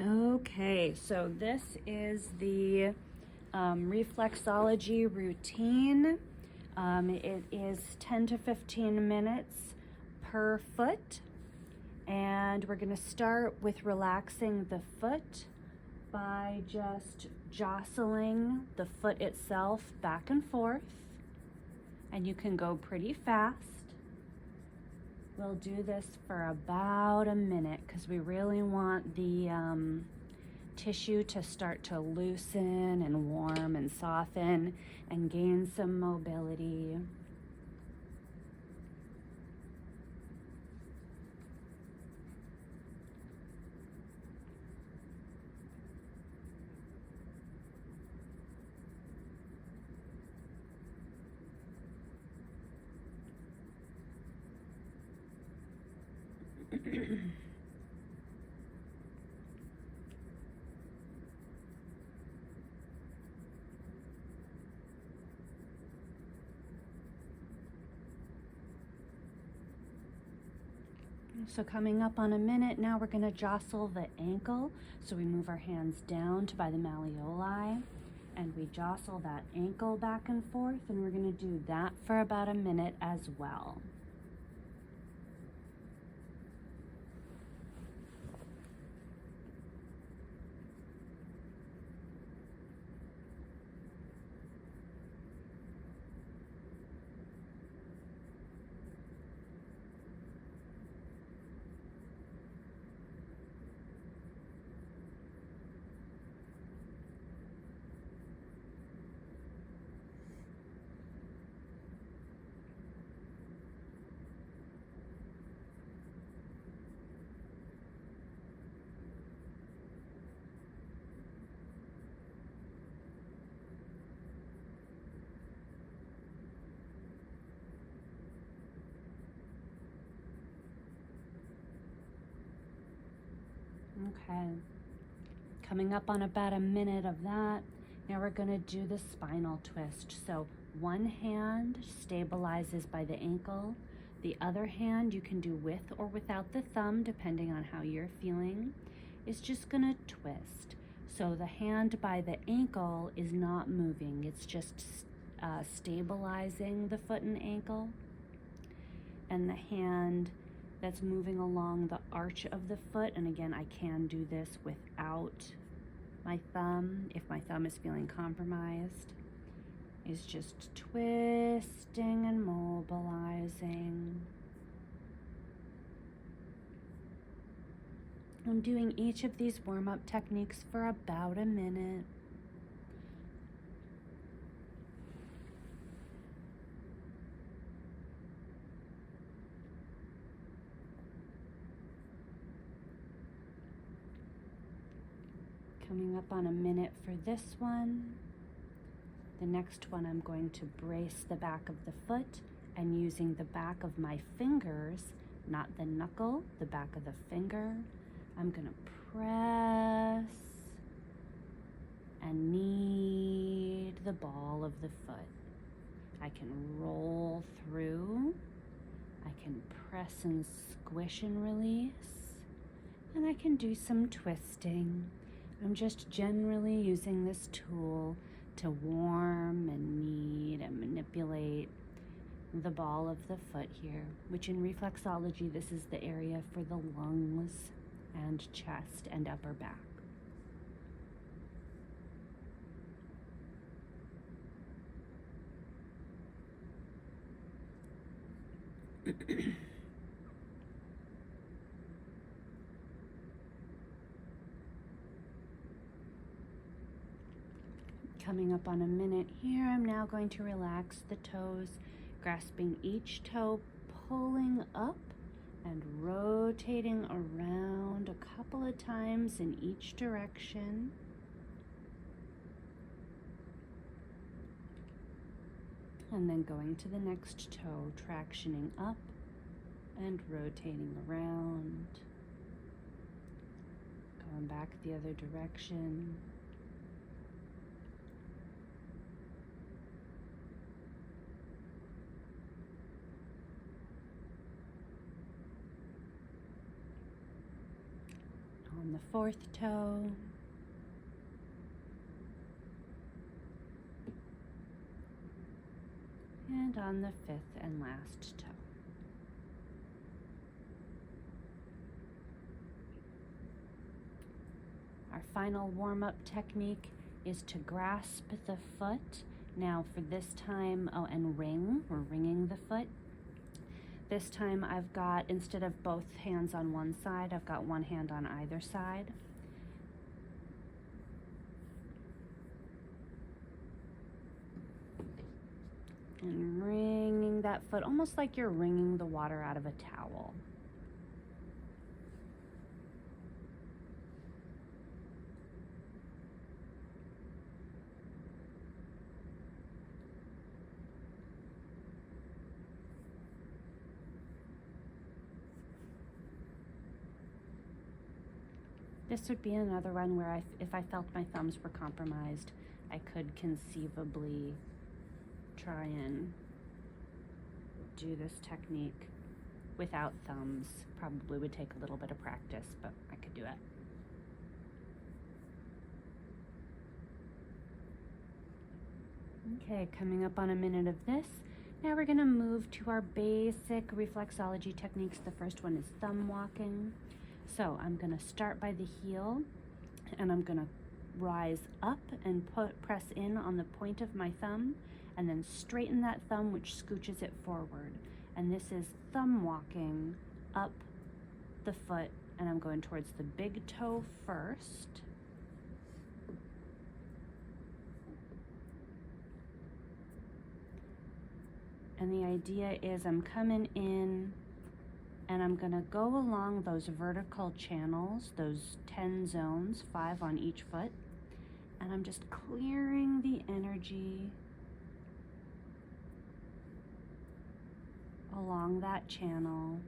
Okay, so this is the reflexology routine. It is 10 to 15 minutes per foot, and we're going to start with relaxing the foot by just jostling the foot itself back and forth, and you can go pretty fast. We'll do this for about a minute because we really want the tissue to start to loosen and warm and soften and gain some mobility. So coming up on a minute, now we're going to jostle the ankle. So we move our hands down to by the malleoli and we jostle that ankle back and forth, and we're going to do that for about a minute as well. Okay, coming up on about a minute of that, now we're going to do the spinal twist. So one hand stabilizes by the ankle. The other hand you can do with or without the thumb, depending on how you're feeling, is just going to twist. So the hand by the ankle is not moving. It's just stabilizing the foot and ankle. And the hand that's moving along the arch of the foot, and again, I can do this without my thumb if my thumb is feeling compromised, is just twisting and mobilizing. I'm doing each of these warm-up techniques for about a minute. Coming up on a minute for this one. The next one, I'm going to brace the back of the foot, and using the back of my fingers, not the knuckle, the back of the finger, I'm going to press and knead the ball of the foot. I can roll through, I can press and squish and release, and I can do some twisting. I'm just generally using this tool to warm and knead and manipulate the ball of the foot here, which in reflexology, this is the area for the lungs and chest and upper back. Coming up on a minute here, I'm now going to relax the toes, grasping each toe, pulling up and rotating around a couple of times in each direction. And then going to the next toe, tractioning up and rotating around. Going back the other direction. On the fourth toe. And on the fifth and last toe. Our final warm-up technique is to grasp the foot. Now for this time, and ring, we're ringing the foot. This time I've got, instead of both hands on one side, I've got one hand on either side. And wringing that foot, almost like you're wringing the water out of a towel. This would be another one where if I felt my thumbs were compromised, I could conceivably try and do this technique without thumbs. Probably would take a little bit of practice, but I could do it. Okay, coming up on a minute of this. Now we're gonna move to our basic reflexology techniques. The first one is thumb walking. So I'm gonna start by the heel, and I'm gonna rise up and press in on the point of my thumb, and then straighten that thumb, which scooches it forward. And this is thumb walking up the foot, and I'm going towards the big toe first. And the idea is I'm coming in, and I'm gonna go along those vertical channels, those 10 zones, 5 on each foot, and I'm just clearing the energy along that channel.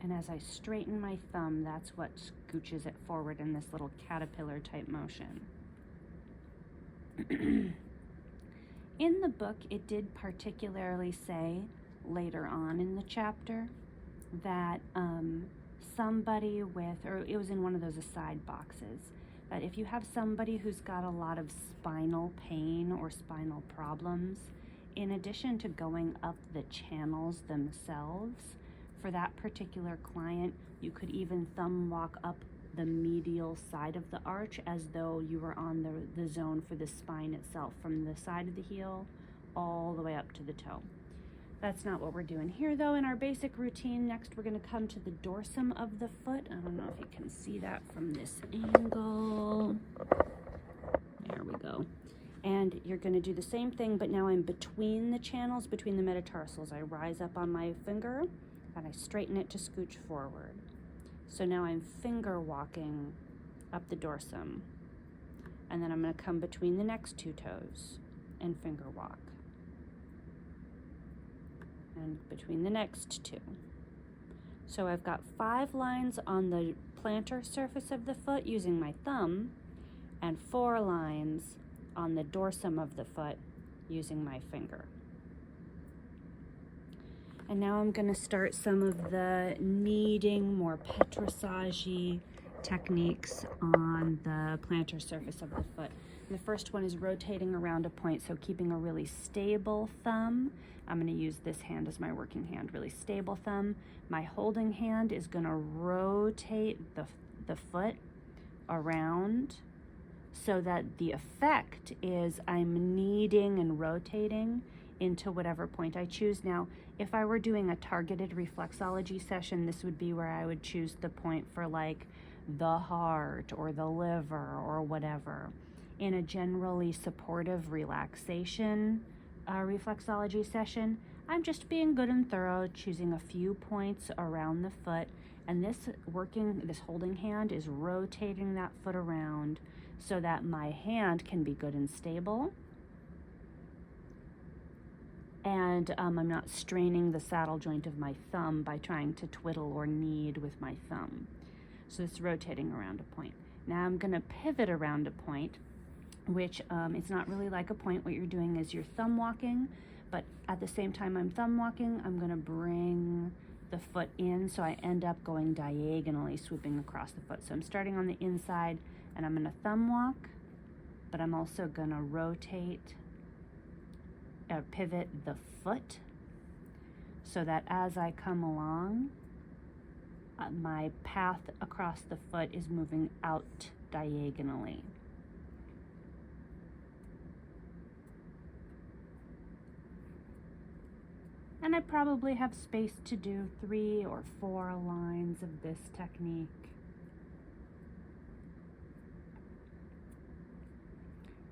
And as I straighten my thumb, that's what scooches it forward in this little caterpillar type motion. In the book, it did particularly say later on in the chapter that somebody with, or it was in one of those aside boxes, that if you have somebody who's got a lot of spinal pain or spinal problems, in addition to going up the channels themselves, for that particular client, you could even thumb walk up the medial side of the arch as though you were on the zone for the spine itself, from the side of the heel all the way up to the toe. That's not what we're doing here though in our basic routine. Next we're going to come to the dorsum of the foot. I don't know if you can see that from this angle. There we go. And you're going to do the same thing, but now I'm between the channels, between the metatarsals. I rise up on my finger and I straighten it to scooch forward. So now I'm finger walking up the dorsum. And then I'm going to come between the next two toes and finger walk. And between the next two. So I've got 5 lines on the plantar surface of the foot using my thumb, and 4 lines on the dorsum of the foot using my finger. And now I'm going to start some of the kneading, more petrissage techniques on the plantar surface of the foot. And the first one is rotating around a point, so keeping a really stable thumb. I'm going to use this hand as my working hand, really stable thumb. My holding hand is going to rotate the foot around so that the effect is I'm kneading and rotating into whatever point I choose. Now, if I were doing a targeted reflexology session, this would be where I would choose the point for like the heart or the liver or whatever. In a generally supportive relaxation reflexology session, I'm just being good and thorough, choosing a few points around the foot, and this holding hand is rotating that foot around so that my hand can be good and stable. And I'm not straining the saddle joint of my thumb by trying to twiddle or knead with my thumb. So it's rotating around a point. Now I'm going to pivot around a point, which it's not really like a point. What you're doing is you're thumb walking, but at the same time I'm thumb walking, I'm gonna bring the foot in, so I end up going diagonally, swooping across the foot. So I'm starting on the inside, and I'm gonna thumb walk, but I'm also gonna rotate or pivot the foot so that as I come along, my path across the foot is moving out diagonally. And I probably have space to do 3 or 4 lines of this technique.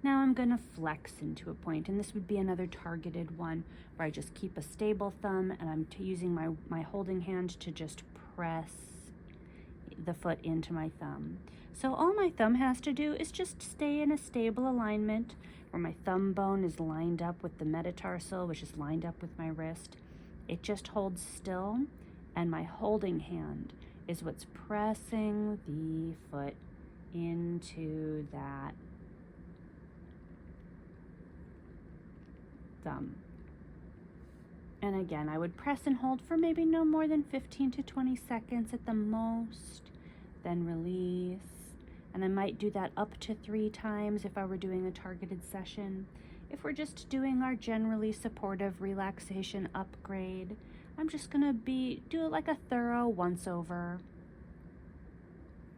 Now I'm going to flex into a point, and this would be another targeted one where I just keep a stable thumb and I'm using my holding hand to just press the foot into my thumb. So all my thumb has to do is just stay in a stable alignment where my thumb bone is lined up with the metatarsal, which is lined up with my wrist. It just holds still, and my holding hand is what's pressing the foot into that thumb. And again, I would press and hold for maybe no more than 15 to 20 seconds at the most, then release. And I might do that up to 3 times if I were doing a targeted session. If we're just doing our generally supportive relaxation upgrade, I'm just gonna do like a thorough once over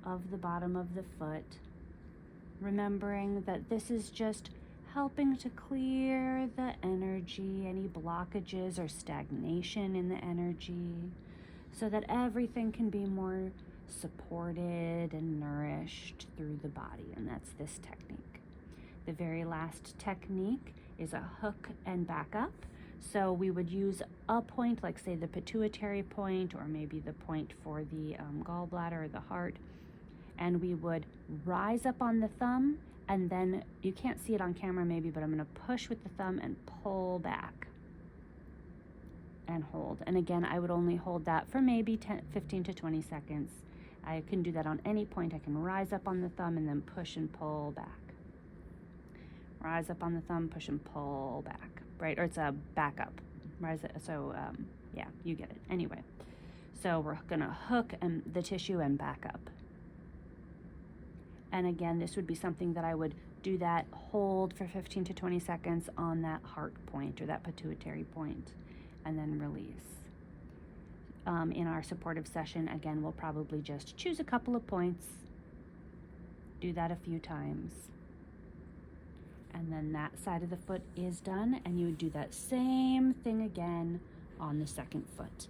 of the bottom of the foot, remembering that this is just helping to clear the energy, any blockages or stagnation in the energy, so that everything can be more supported and nourished through the body. And that's this technique. The very last technique is a hook and back up. So we would use a point, like say the pituitary point, or maybe the point for the gallbladder or the heart, and we would rise up on the thumb, and then you can't see it on camera maybe, but I'm gonna push with the thumb and pull back and hold. And again, I would only hold that for maybe 15 to 20 seconds. I can do that on any point. I can rise up on the thumb and then push and pull back. Rise up on the thumb, push and pull back, right? Or it's a back up. Yeah, you get it. Anyway, so we're gonna hook the tissue and back up. And again, this would be something that I would do that hold for 15 to 20 seconds on that heart point or that pituitary point, and then release. In our supportive session, again, we'll probably just choose a couple of points, do that a few times, and then that side of the foot is done, and you would do that same thing again on the second foot.